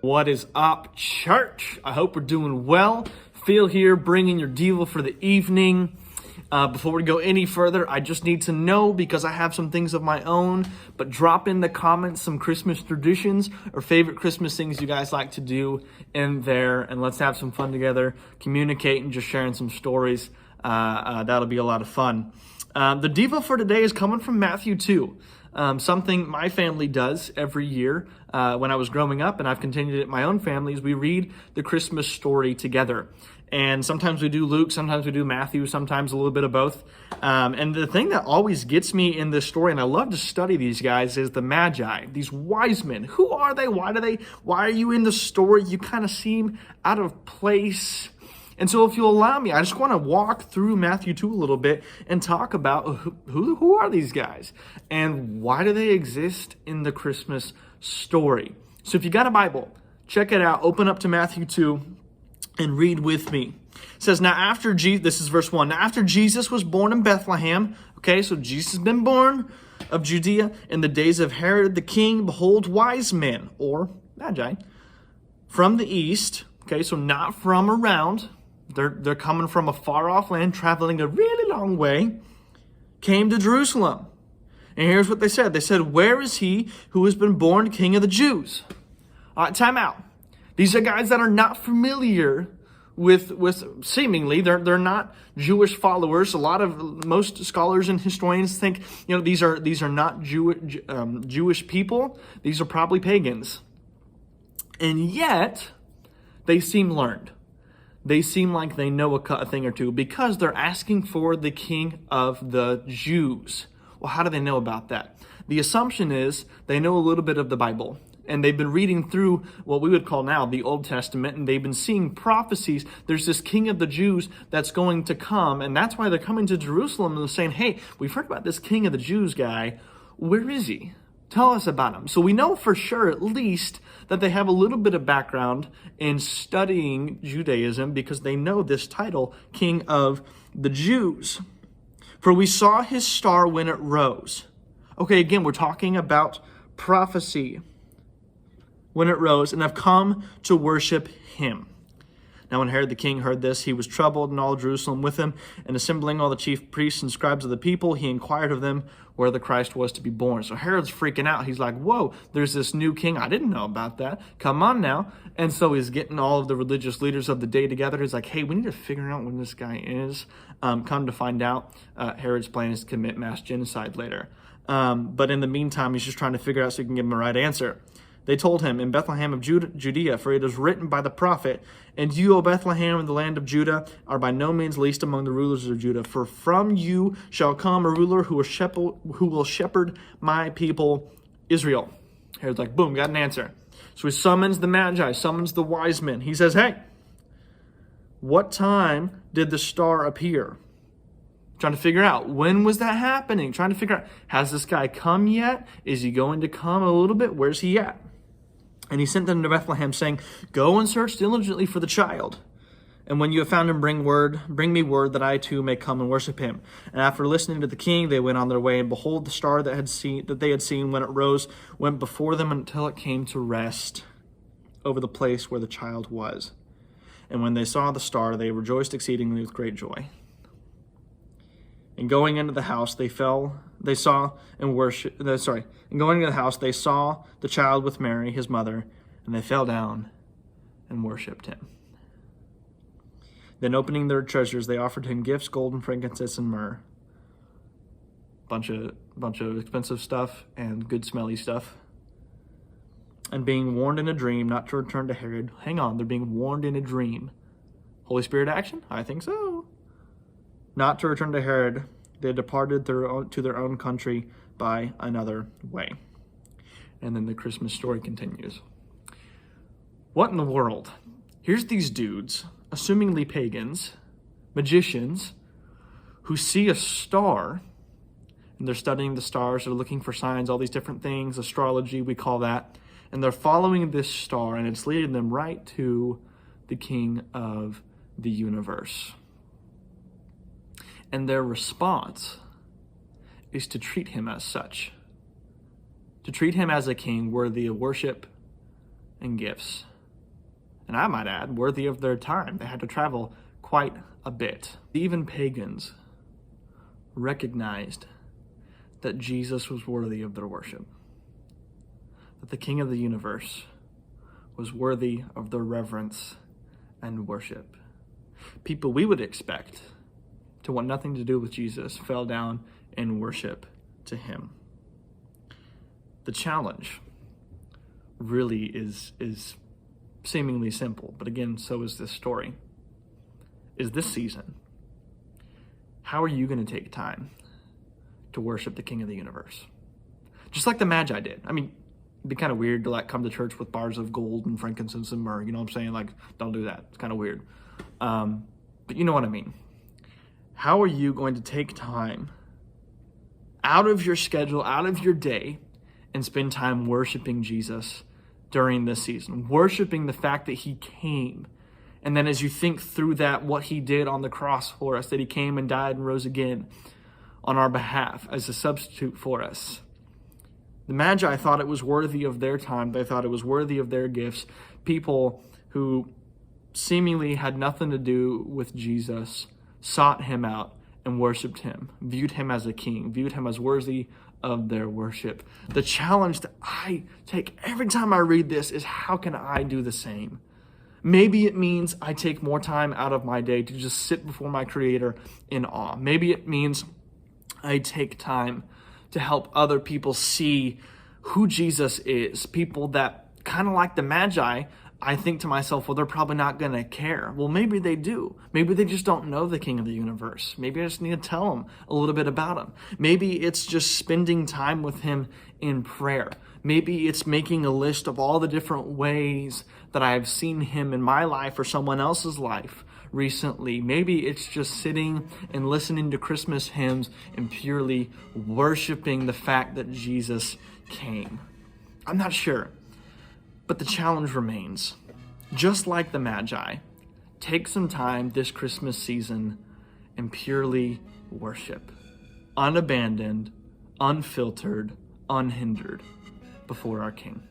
What is up, church? I hope we're doing well. Phil here, bringing your devo for the evening. Before we go any further, I just need to know, because I have some things of my own, but drop in the comments some Christmas traditions or favorite Christmas things you guys like to do in there, and let's have some fun together, communicate, and just sharing some stories. That'll be a lot of fun. The devo for today is coming from Matthew 2. Something my family does every year when I was growing up, and I've continued it in my own family, is we read the Christmas story together. And sometimes we do Luke, sometimes we do Matthew, sometimes a little bit of both. And the thing that always gets me in this story, and I love to study these guys, is the Magi, these wise men. Who are they? Why are you in the story? You kind of seem out of place. And so if you'll allow me, I just want to walk through Matthew 2 a little bit and talk about who are these guys and why do they exist in the Christmas story. So if you got a Bible, check it out, open up to Matthew 2 and read with me. It says, this is verse 1, now after Jesus was born in Bethlehem, okay, so Jesus has been born of Judea in the days of Herod the king, behold, wise men, or Magi, from the east, okay, so not from around, they're coming from a far-off land, traveling a really long way, came to Jerusalem. And here's what they said. They said, where is he who has been born King of the Jews? All right, time out. These are guys that are not familiar with seemingly, they're not Jewish followers. Most scholars and historians think, these are not Jewish people. These are probably pagans. And yet, they seem learned. They seem like they know a thing or two because they're asking for the King of the Jews. Well, how do they know about that? The assumption is they know a little bit of the Bible, and they've been reading through what we would call now the Old Testament, and they've been seeing prophecies. There's this King of the Jews that's going to come, and that's why they're coming to Jerusalem and they're saying, hey, we've heard about this King of the Jews guy. Where is he? Tell us about him. So we know for sure, at least, that they have a little bit of background in studying Judaism because they know this title, King of the Jews. For we saw his star when it rose. Okay, again, we're talking about prophecy. When it rose, and have come to worship him. Now when Herod the king heard this, he was troubled, and all Jerusalem with him, and assembling all the chief priests and scribes of the people, he inquired of them where the Christ was to be born. So Herod's freaking out. He's like, whoa, there's this new king. I didn't know about that. Come on now. And so he's getting all of the religious leaders of the day together. He's like, hey, we need to figure out when this guy is. Come to find out, Herod's plan is to commit mass genocide later. But in the meantime, he's just trying to figure out so he can give him a right answer. They told him, in Bethlehem of Judea, for it is written by the prophet, and you, O Bethlehem, in the land of Judah, are by no means least among the rulers of Judah. For from you shall come a ruler who will shepherd my people Israel. Herod's like, boom, got an answer. So he summons the Magi, summons the wise men. He says, hey, what time did the star appear? Trying to figure out, when was that happening? Trying to figure out, has this guy come yet? Is he going to come a little bit? Where's he at? And he sent them to Bethlehem, saying, go and search diligently for the child. And when you have found him, bring me word that I too may come and worship him. And after listening to the king, they went on their way. And behold, the star that they had seen when it rose went before them until it came to rest over the place where the child was. And when they saw the star, they rejoiced exceedingly with great joy. And going into the house, they saw the child with Mary, his mother, and they fell down and worshipped him. Then opening their treasures, they offered him gifts, gold and frankincense and myrrh. Bunch of expensive stuff and good smelly stuff. And being warned in a dream not to return to Herod. Hang on, they're being warned in a dream. Holy Spirit action? I think so. Not to return to Herod, they departed to their own country by another way. And then the Christmas story continues. What in the world? Here's these dudes, assumingly pagans, magicians, who see a star, and they're studying the stars, they're looking for signs, all these different things, astrology, we call that. And they're following this star, and it's leading them right to the King of the universe. And their response is to treat him as such, to treat him as a king worthy of worship and gifts. And I might add, worthy of their time. They had to travel quite a bit. Even pagans recognized that Jesus was worthy of their worship, that the King of the universe was worthy of their reverence and worship. People we would expect to want nothing to do with Jesus fell down in worship to him. The challenge really is seemingly simple, but again, so is this story. Is this season, how are you going to take time to worship the King of the universe? Just like the Magi did. I mean, it'd be kind of weird to like come to church with bars of gold and frankincense and myrrh. You know what I'm saying? Like, don't do that. It's kind of weird. But you know what I mean. How are you going to take time out of your schedule, out of your day, and spend time worshiping Jesus during this season? Worshiping the fact that he came. And then as you think through that, what he did on the cross for us, that he came and died and rose again on our behalf as a substitute for us. The Magi thought it was worthy of their time. They thought it was worthy of their gifts. People who seemingly had nothing to do with Jesus sought him out and worshiped him, viewed him as a king, viewed him as worthy of their worship. The challenge that I take every time I read this is, how can I do the same? Maybe it means I take more time out of my day to just sit before my Creator in awe. Maybe it means I take time to help other people see who Jesus is. People that, kind of like the Magi, I think to myself, well, they're probably not going to care. Well, maybe they do. Maybe they just don't know the King of the universe. Maybe I just need to tell them a little bit about him. Maybe it's just spending time with him in prayer. Maybe it's making a list of all the different ways that I've seen him in my life or someone else's life recently. Maybe it's just sitting and listening to Christmas hymns and purely worshiping the fact that Jesus came. I'm not sure. But the challenge remains. Just like the Magi, take some time this Christmas season and purely worship. Unabandoned, unfiltered, unhindered before our King.